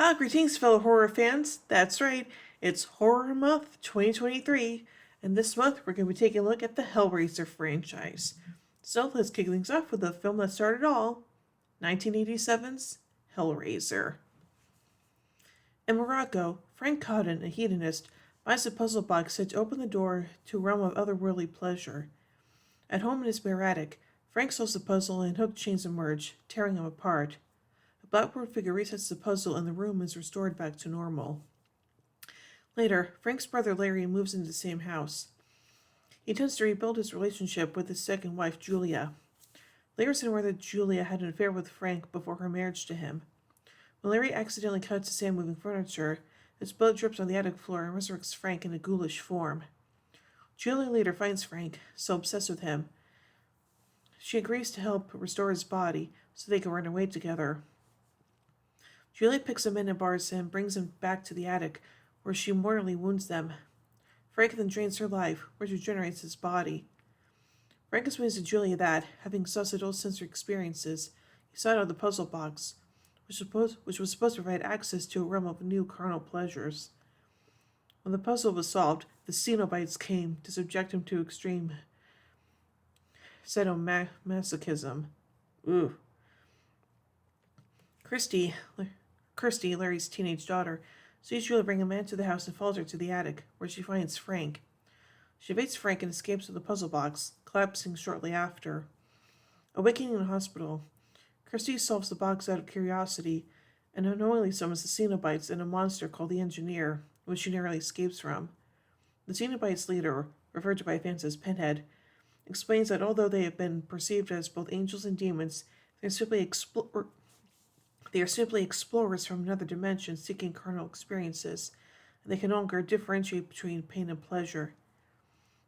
Hi, greetings, fellow horror fans. That's right, it's Horror Month 2023, and this month we're going to be taking a look at the Hellraiser franchise. So let's kick things off with the film that started all 1987's Hellraiser. In Morocco, Frank Cotton, a hedonist, finds a puzzle box set to open the door to a realm of otherworldly pleasure. At home in his bare attic, Frank solves the puzzle and hooked chains emerge, tearing him apart. A blackboard figure resets the puzzle and the room is restored back to normal. Later, Frank's brother Larry moves into the same house. He intends to rebuild his relationship with his second wife, Julia. Larry is aware that Julia had an affair with Frank before her marriage to him. When Larry accidentally cuts his hand moving furniture, his blood drips on the attic floor and resurrects Frank in a ghoulish form. Julia later finds Frank, so obsessed with him. She agrees to help restore his body so they can run away together. Julia picks him in and bars him, brings him back to the attic, where she mortally wounds them. Frank then drains her life, which regenerates his body. Frank explains to Julia that, having sussed adult sensory experiences, he sought out the puzzle box, which was supposed to provide access to a realm of new carnal pleasures. When the puzzle was solved, the Cenobites came to subject him to extreme sadomasochism. Ooh. Kirsty, Larry's teenage daughter, sees Julia bring a man to the house and follows her to the attic, where she finds Frank. She evades Frank and escapes with the puzzle box, collapsing shortly after. Awakening in a hospital, Kirsty solves the box out of curiosity and unknowingly summons the Cenobites and a monster called the Engineer, which she narrowly escapes from. The Cenobites' leader, referred to by fans as Pinhead, explains that although they have been perceived as both angels and demons, they are simply explorers from another dimension seeking carnal experiences, and they can no longer differentiate between pain and pleasure.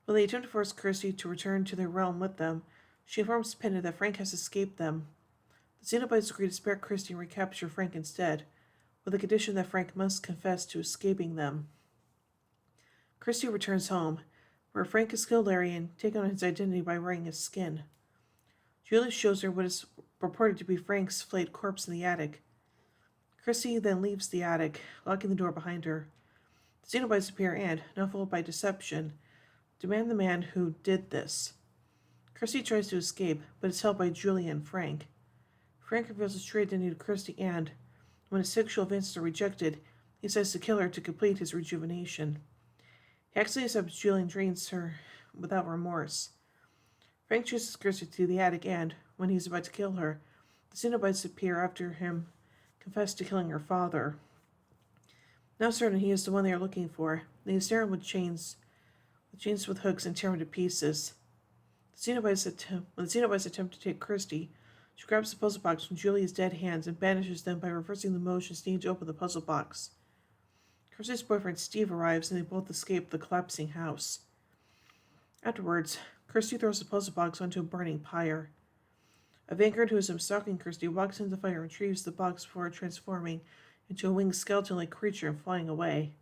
When they attempt to force Kirsty to return to their realm with them, she informs Pinhead that Frank has escaped them. The Cenobites agree to spare Kirsty and recapture Frank instead, with the condition that Frank must confess to escaping them. Kirsty returns home, where Frank has killed Larry and taken on his identity by wearing his skin. Julia shows her what is purported to be Frank's flayed corpse in the attic. Kirsty then leaves the attic, locking the door behind her. The Cenobites appear and, now fooled by deception, demand the man who did this. Kirsty tries to escape, but is held by Julia and Frank. Frank reveals his true identity to Kirsty and, when his sexual advances are rejected, he decides to kill her to complete his rejuvenation. He accidentally accepts Julia and drains her without remorse. Frank chases Kirsty to the attic and, when he is about to kill her, the Cenobites appear after him, confess to killing her father. Now certain he is the one they are looking for, they snare him with chains with hooks and tear him to pieces. When the Cenobites attempt to take Kirsty, she grabs the puzzle box from Julia's dead hands and banishes them by reversing the motions needed to open the puzzle box. Kirsty's boyfriend Steve arrives and they both escape the collapsing house. Afterwards, Kirsty throws the puzzle box onto a burning pyre. A vanguard who has been stalking Kirsty walks into the fire and retrieves the box before transforming into a winged skeleton-like creature and flying away.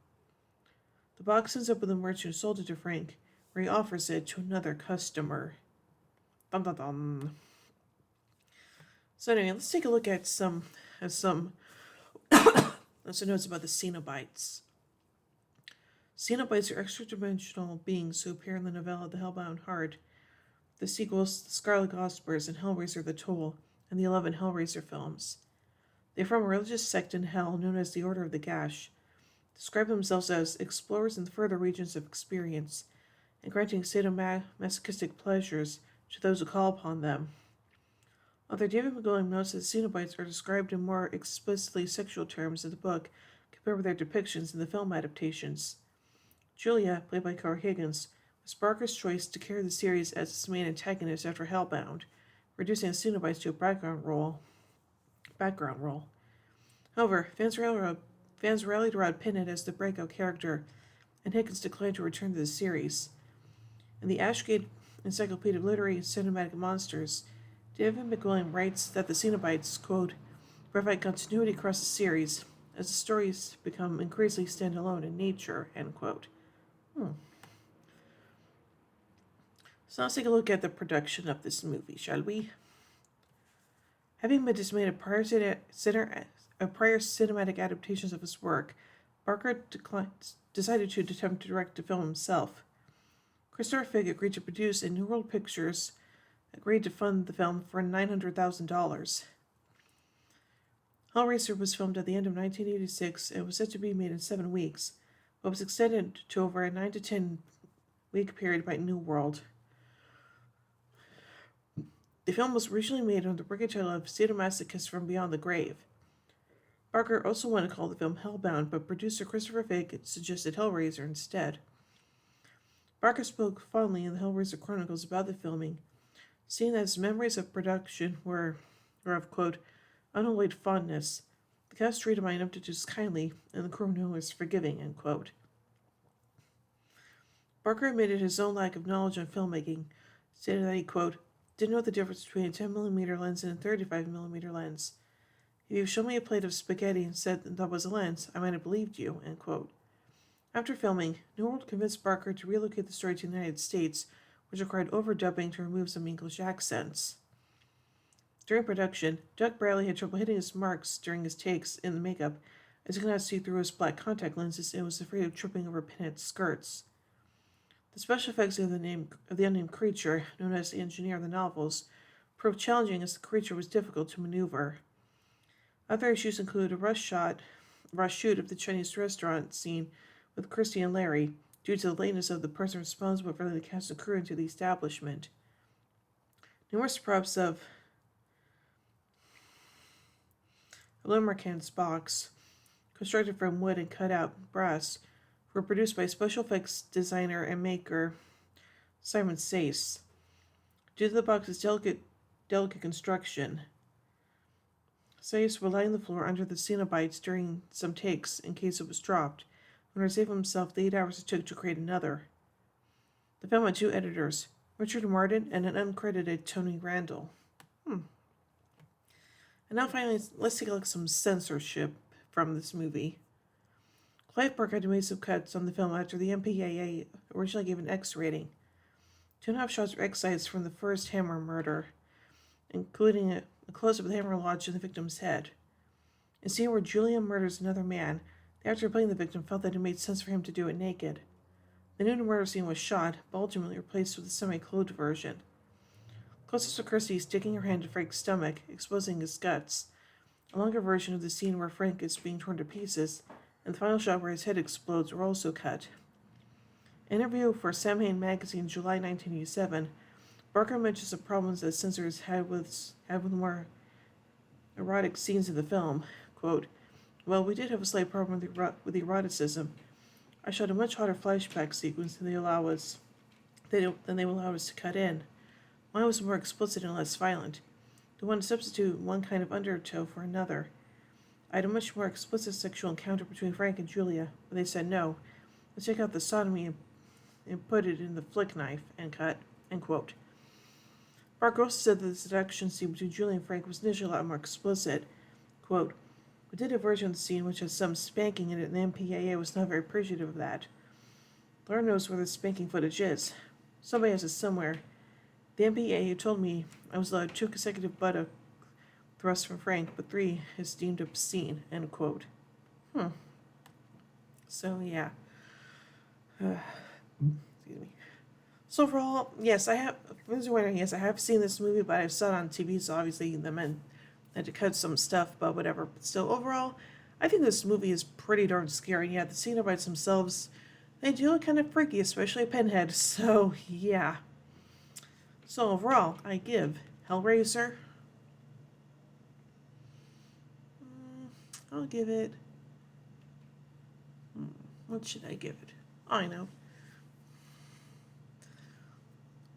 The box ends up with a merchant who sold it to Frank, where he offers it to another customer. Dum dum dum. So anyway, let's take a look at some notes about the Cenobites. Cenobites are extra-dimensional beings who appear in the novella The Hellbound Heart, the sequels The Scarlet Gospels and Hellraiser the Toll, and the 11 Hellraiser films. They form a religious sect in Hell known as the Order of the Gash, describe themselves as explorers in the further regions of experience, and granting sadomasochistic pleasures to those who call upon them. Author David McGowan notes that Cenobites are described in more explicitly sexual terms in the book compared with their depictions in the film adaptations. Julia, played by Cara Higgins, was Barker's choice to carry the series as its main antagonist after Hellbound, reducing the Cenobites to a background role. However, fans rallied around Pinhead as the breakout character, and Higgins declined to return to the series. In the Ashgate Encyclopedia of Literary and Cinematic Monsters, David McWilliam writes that the Cenobites, quote, provide continuity across the series as the stories become increasingly standalone in nature, end quote. So let's take a look at the production of this movie, shall we? Having been dismayed prior to prior cinematic adaptations of his work, Barker decided to attempt to direct the film himself. Christopher Figg agreed to produce, and New World Pictures agreed to fund the film for $900,000. Hellraiser was filmed at the end of 1986 and was set to be made in 7 weeks, but was extended to over a 9 to 10 week period by New World. The film was originally made under the working title of Sadomasochist from Beyond the Grave. Barker also wanted to call the film Hellbound, but producer Christopher Figg suggested Hellraiser instead. Barker spoke fondly in the Hellraiser Chronicles about the filming, saying that his memories of production were of, quote, unalloyed fondness. The cast treated my ineptitudes kindly, and the crew was forgiving, end quote. Barker admitted his own lack of knowledge on filmmaking, stated that he, quote, didn't know the difference between a 10mm lens and a 35mm lens. If you showed me a plate of spaghetti and said that was a lens, I might have believed you, end quote. After filming, New World convinced Barker to relocate the story to the United States, which required overdubbing to remove some English accents. During production, Doug Bradley had trouble hitting his marks during his takes in the makeup, as he could not see through his black contact lenses and was afraid of tripping over pinhead skirts. The special effects of the unnamed creature, known as the Engineer of the novels, proved challenging as the creature was difficult to maneuver. Other issues include a rush shoot of the Chinese restaurant scene with Christy and Larry, due to the lateness of the person responsible for letting the cast and crew into the establishment. Numerous props of Lumercant's box, constructed from wood and cut out brass, were produced by special effects designer and maker Simon Sace. Due to the box's delicate construction, Sace would lie on the floor under the Cenobites during some takes in case it was dropped, and would save himself the 8 hours it took to create another. The film had 2 editors, Richard Martin and an uncredited Tony Randall. And now finally, let's take a look at some censorship from this movie. Clive Barker had to make some cuts on the film after the MPAA originally gave an X rating. 2.5 shots were excised from the first Hammer murder, including a close-up of the hammer lodged in the victim's head. In a scene where Julia murders another man, the actor playing the victim felt that it made sense for him to do it naked. The new murder scene was shot, but ultimately replaced with a semi-clothed version. Close-ups of Christie sticking her hand to Frank's stomach, exposing his guts. A longer version of the scene where Frank is being torn to pieces, and the final shot where his head explodes, were also cut. In an interview for Samhain magazine in July 1987, Barker mentions the problems that censors had with more erotic scenes in the film. Quote, well, we did have a slight problem with the eroticism. I shot a much hotter flashback sequence than they will allow us to cut in. Mine was more explicit and less violent. They wanted to substitute one kind of undertow for another. I had a much more explicit sexual encounter between Frank and Julia, but they said no. Let's take out the sodomy and put it in the flick knife, and cut, end quote. Barker also said that the seduction scene between Julia and Frank was initially a lot more explicit. Quote, we did a version of the scene which has some spanking in it, and the MPAA was not very appreciative of that. Lord knows where the spanking footage is. Somebody has it somewhere. The MPAA told me I was allowed 2 consecutive buttock thrusts from Frank, but 3 is deemed obscene, end quote. So, yeah. Excuse me. So overall, yes, I have seen this movie, but I've saw it on TV, so obviously the men had to cut some stuff, but whatever. But still, overall, I think this movie is pretty darn scary. Yeah, the Cenobites themselves, they do look kind of freaky, especially Pinhead. So, yeah. So overall, I give Hellraiser, I'll give it, what should I give it? I know.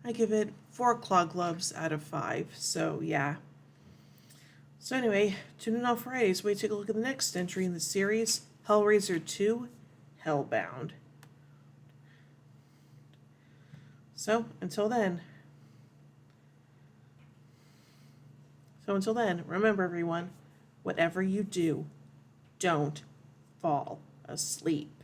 I give it 4 claw gloves out of 5. So, yeah. So, anyway, tune in on Fridays. We take a look at the next entry in the series, Hellraiser 2, Hellbound. So, until then, remember everyone, whatever you do, don't fall asleep.